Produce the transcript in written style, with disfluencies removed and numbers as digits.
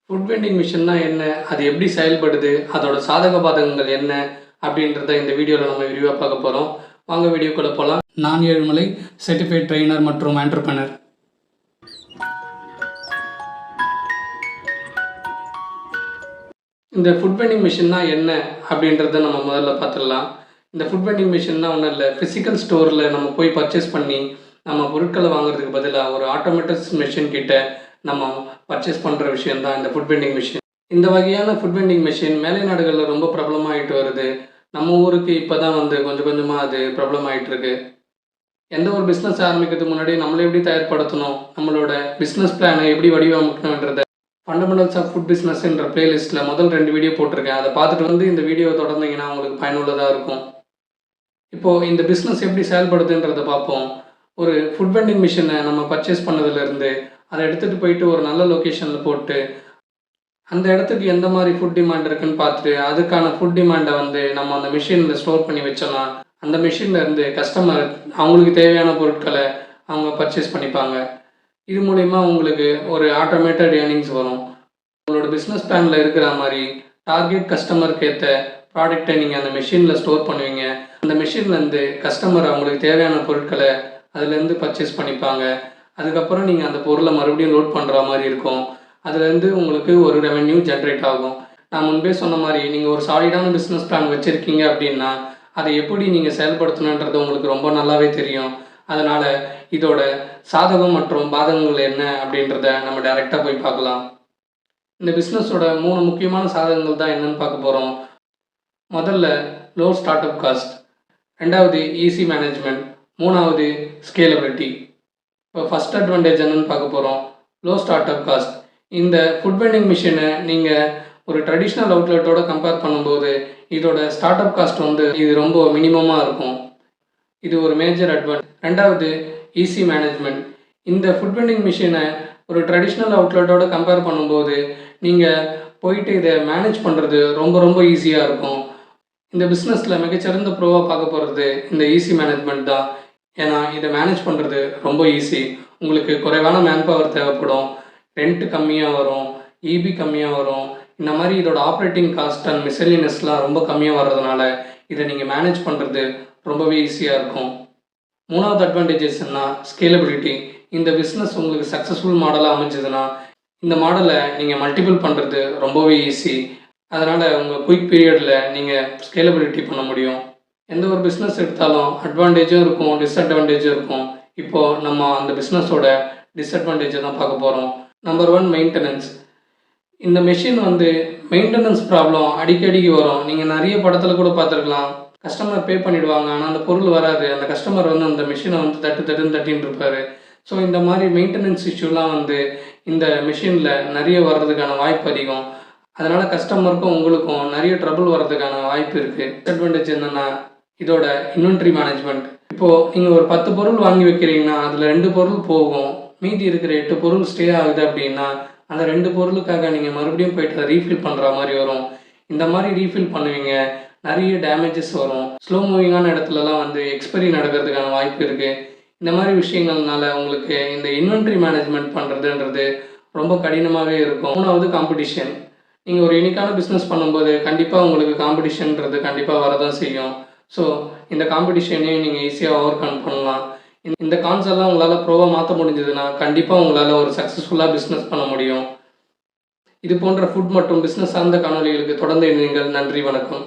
Food vending மிஷின்னா என்ன, அது எப்படி செயல்படுது, அதோட சாதக பாதகங்கள் என்ன அப்படின்றத இந்த வீடியோவில் நம்ம விரிவாக பார்க்க போகிறோம். வாங்க வீடியோக்குள்ளே போகலாம். நான் ஏழுமலை, சர்டிஃபைட் ட்ரெயினர் மற்றும் என்டர்பிரனர். இந்த ஃபுட் வெண்டிங் மிஷின்னா என்ன அப்படின்றத நம்ம முதல்ல பார்த்துடலாம். இந்த ஃபுட் வெண்டிங் மிஷின்னா ஒன்றும் இல்லை, ஃபிசிக்கல் ஸ்டோரில் நம்ம போய் பர்ச்சேஸ் பண்ணி நம்ம பொருட்களை வாங்குறதுக்கு பதிலாக ஒரு ஆட்டோமேட்டிக் மிஷின் கிட்ட நம்ம பர்ச்சேஸ் பண்ணுற விஷயந்தான் இந்த ஃபுட் வெண்டிங் மிஷின். இந்த வகையான ஃபுட் வெண்டிங் மிஷின் மேலை நாடுகளில் ரொம்ப பிரபலமாகிட்டு வருது. நம்ம ஊருக்கு இப்போ தான் கொஞ்சம் கொஞ்சமாக அது பிரபலமாகிட்டு இருக்கு. எந்த ஒரு பிஸ்னஸ் ஆரம்பிக்கிறதுக்கு முன்னாடி நம்மளை எப்படி தயார்படுத்தணும், நம்மளோட பிஸ்னஸ் பிளானை எப்படி வடிவமைக்கணுன்றத ஃபண்டமெண்டல்ஸ் ஆஃப் ஃபுட் பிஸ்னஸ்ன்ற பிளேலிஸ்ட்டில் முதல் 2 வீடியோ போட்டிருக்கேன். அதை பார்த்துட்டு இந்த வீடியோவை தொடர்ந்தீங்கன்னா உங்களுக்கு பயனுள்ளதாக இருக்கும். இப்போது இந்த பிஸ்னஸ் எப்படி செயல்படுதுன்றதை பார்ப்போம். ஒரு ஃபுட் வெண்டிங் மிஷினை நம்ம பர்ச்சேஸ் பண்ணதுலேருந்து அதை எடுத்துகிட்டு போயிட்டு ஒரு நல்ல லொக்கேஷனில் போட்டு அந்த இடத்துக்கு எந்த மாதிரி ஃபுட் டிமாண்ட் இருக்குன்னு பார்த்துட்டு அதுக்கான ஃபுட் டிமாண்டை நம்ம அந்த மிஷினில் ஸ்டோர் பண்ணி வச்சோன்னா அந்த மிஷின்லேருந்து கஸ்டமர் அவங்களுக்கு தேவையான பொருட்களை அவங்க பர்ச்சேஸ் பண்ணிப்பாங்க. இது மூலிமா உங்களுக்கு ஒரு ஆட்டோமேட்டட் ஏர்னிங்ஸ் வரும். உங்களோட பிஸ்னஸ் பிளானில் இருக்கிற மாதிரி டார்கெட் கஸ்டமருக்கு ஏற்ற ப்ராடக்டை நீங்கள் அந்த மிஷினில் ஸ்டோர் பண்ணுவீங்க. அந்த மிஷின்லேருந்து கஸ்டமர் அவங்களுக்கு தேவையான பொருட்களை அதுலேருந்து பர்ச்சேஸ் பண்ணிப்பாங்க. அதுக்கப்புறம் நீங்கள் அந்த பொருளை மறுபடியும் லோட் பண்ணுற மாதிரி இருக்கும். அதுலேருந்து உங்களுக்கு ஒரு ரெவென்யூ ஜென்ரேட் ஆகும். நான் முன்பே சொன்ன மாதிரி நீங்கள் ஒரு சாலிடான பிஸ்னஸ் பிளான் வச்சுருக்கீங்க அப்படின்னா அதை எப்படி நீங்கள் செயல்படுத்தணுன்றது உங்களுக்கு ரொம்ப நல்லாவே தெரியும். அதனால் இதோட சாதகம் மற்றும் பாதகங்கள் என்ன அப்படின்றத நம்ம டைரெக்டாக போய் பார்க்கலாம். இந்த பிஸ்னஸோட 3 முக்கியமான சாதகங்கள் தான் என்னென்னு பார்க்க போகிறோம். முதல்ல லோ ஸ்டார்ட் அப் காஸ்ட், 2வது ஈஸி மேனேஜ்மெண்ட், 3வது ஸ்கேலபிலிட்டி. இப்போ ஃபஸ்ட் அட்வான்டேஜ் என்னென்னு பார்க்க போகிறோம். Low start up cost. இந்த ஃபுட் வெண்டிங் மிஷினை நீங்கள் ஒரு ட்ரெடிஷ்னல் அவுட்லெட்டோட கம்பேர் பண்ணும்போது இதோட ஸ்டார்ட் அப் காஸ்ட் இது ரொம்ப மினிமமாக இருக்கும். இது ஒரு மேஜர் அட்வான்டேஜ். 2வது ஈஸி மேனேஜ்மெண்ட். இந்த ஃபுட் வெண்டிங் மிஷினை ஒரு ட்ரெடிஷ்னல் அவுட்லெட்டோட கம்பேர் பண்ணும்போது நீங்கள் போயிட்டு இதை மேனேஜ் பண்ணுறது ரொம்ப ரொம்ப ஈஸியாக இருக்கும். இந்த பிஸ்னஸில் மிகச்சிறந்த ப்ரோவாக பார்க்க போகிறது இந்த ஈஸி மேனேஜ்மெண்ட் தான். ஏன்னா இதை மேனேஜ் பண்ணுறது ரொம்ப ஈஸி. உங்களுக்கு குறைவான மேன் பவர் தேவைப்படும், ரெண்ட் கம்மியாக வரும், இபி கம்மியாக வரும். இந்த மாதிரி இதோட ஆப்ரேட்டிங் காஸ்ட் அண்ட் மிஸ்செலினஸ்லாம் ரொம்ப கம்மியாக வர்றதுனால இதை நீங்கள் மேனேஜ் பண்ணுறது ரொம்பவே ஈஸியாக இருக்கும். 3வது அட்வான்டேஜஸ் என்ன, ஸ்கேலபிலிட்டி. இந்த பிஸ்னஸ் உங்களுக்கு சக்ஸஸ்ஃபுல் மாடலாக அமைஞ்சதுன்னா இந்த மாடலை நீங்கள் மல்டிபிள் பண்ணுறது ரொம்பவே ஈஸி. அதனால் உங்கள் குயிக் பீரியடில் நீங்கள் ஸ்கேலபிலிட்டி பண்ண முடியும். எந்த ஒரு பிஸ்னஸ் எடுத்தாலும் அட்வான்டேஜும் இருக்கும், டிஸ்அட்வான்டேஜும் இருக்கும். இப்போது நம்ம அந்த பிஸ்னஸோட டிஸ்அட்வான்டேஜை தான் பார்க்க போகிறோம். Number 1, maintenance. இந்த மிஷின் மெயின்டெனன்ஸ் ப்ராப்ளம் அடிக்கடிக்கு வரும். நீங்கள் நிறைய படத்தில் கூட பார்த்துருக்கலாம். கஸ்டமர் பே பண்ணிவிடுவாங்க, ஆனால் அந்த பொருள் வராது. அந்த கஸ்டமர் அந்த மிஷினை தட்டின்னு இருப்பார். ஸோ இந்த மாதிரி மெயின்டெனன்ஸ் இஷ்யூலாம் இந்த மிஷினில் நிறைய வர்றதுக்கான வாய்ப்பு அதிகம். அதனால் கஸ்டமருக்கும் உங்களுக்கும் நிறைய ட்ரபிள் வர்றதுக்கான வாய்ப்பு இருக்குது. டிஸ்அட்வான்டேஜ் என்னென்னா இதோட இன்வென்ட்ரி மேனேஜ்மெண்ட். இப்போது நீங்கள் ஒரு 10 பொருள் வாங்கி வைக்கிறீங்கன்னா அதில் 2 பொருள் போகும், மீதி இருக்கிற 8 பொருள் ஸ்டே ஆகுது அப்படின்னா அந்த 2 பொருளுக்காக நீங்கள் மறுபடியும் போய்ட்டு அதை ரீஃபில் பண்ணுற மாதிரி வரும். இந்த மாதிரி ரீஃபில் பண்ணுவீங்க, நிறைய டேமேஜஸ் வரும். ஸ்லோ மூவிங்கான இடத்துலலாம் எக்ஸ்பைரி நடக்கிறதுக்கான வாய்ப்பு இருக்குது. இந்த மாதிரி விஷயங்கள்னால உங்களுக்கு இந்த இன்வென்ட்ரி மேனேஜ்மெண்ட் பண்ணுறதுன்றது ரொம்ப கடினமாகவே இருக்கும். 3வது காம்படிஷன். நீங்கள் ஒரு யூனிக்கான பிஸ்னஸ் பண்ணும்போது கண்டிப்பாக உங்களுக்கு காம்படிஷன்றது கண்டிப்பாக வரதான் செய்யும். ஸோ இந்த காம்படிஷனையும் நீங்கள் ஈஸியாக ஓவர் கம் பண்ணலாம். இந்த கான்செப்ட்லாம் உங்களால் ப்ரோவாக மாற்ற முடிஞ்சதுன்னா கண்டிப்பாக உங்களால் ஒரு சக்ஸஸ்ஃபுல்லாக பிஸ்னஸ் பண்ண முடியும். இது போன்ற ஃபுட் மற்றும் பிஸ்னஸ் சார்ந்த காணொலிகளுக்கு தொடர்ந்து இணையுங்கள். நன்றி, வணக்கம்.